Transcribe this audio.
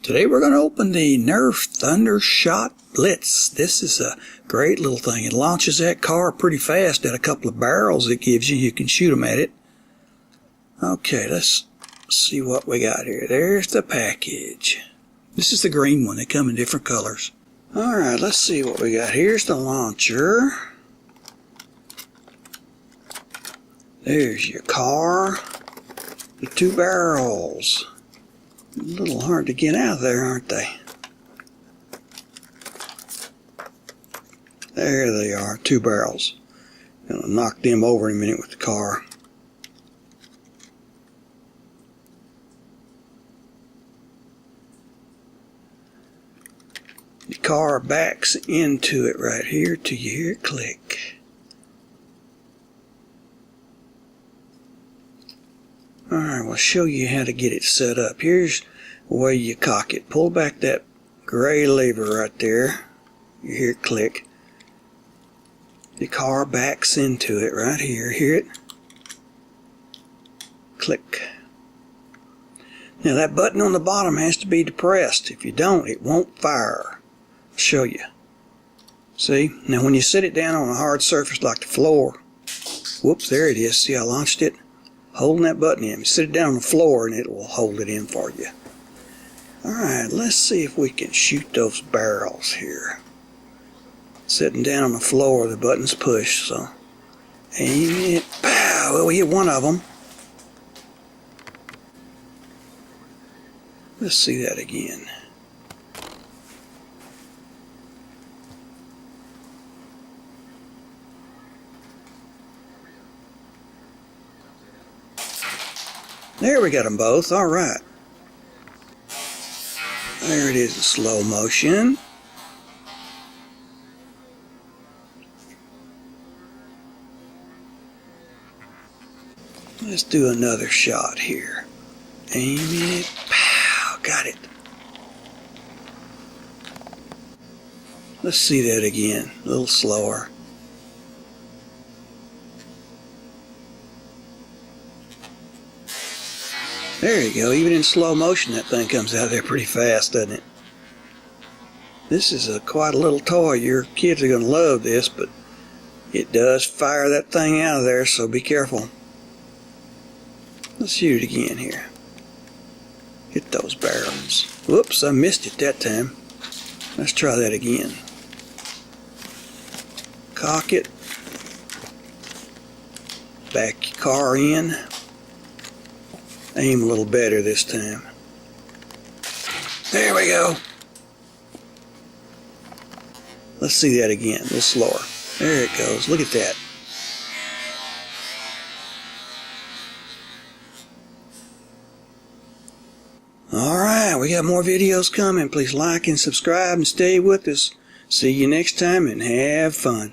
Today we're going to open the Nerf ThrottleShot Blitz. This is a great little thing. It launches that car pretty fast at a couple of barrels it gives you. You can shoot them at it. Okay, let's see what we got here. There's the package. This is the green one. They come in different colors. Alright, let's see what we got. Here's the launcher. There's your car. The two barrels. A little hard to get out of there, aren't they? There they are, two barrels. Gonna knock them over in a minute with the car. The car backs into it right here till you hear it click. Alright, we'll show you how to get it set up. Here's the way you cock it. Pull back that gray lever right there. You hear it click. The car backs into it right here. Hear it? Click. Now that button on the bottom has to be depressed. If you don't, it won't fire. I'll show you. See? Now when you sit it down on a hard surface like the floor, whoops, there it is. See I launched it? Holding that button in. Sit it down on the floor and it will hold it in for you. Alright, let's see if we can shoot those barrels here. Sitting down on the floor, the button's pushed, so aim it. Pow! Well, we hit one of them. Let's see that again. There, we got them both. All right. There it is in slow motion. Let's do another shot here. Aim it. Pow! Got it. Let's see that again. A little slower. There you go. Even in slow motion, that thing comes out of there pretty fast, doesn't it? This is quite a little toy. Your kids are going to love this, but it does fire that thing out of there, so be careful. Let's shoot it again here. Hit those barrels. Whoops, I missed it that time. Let's try that again. Cock it. Back your car in. Aim a little better this time. There we go. Let's see that again, a little slower. There it goes. Look at that. Alright, we got more videos coming. Please like and subscribe and stay with us. See you next time and have fun.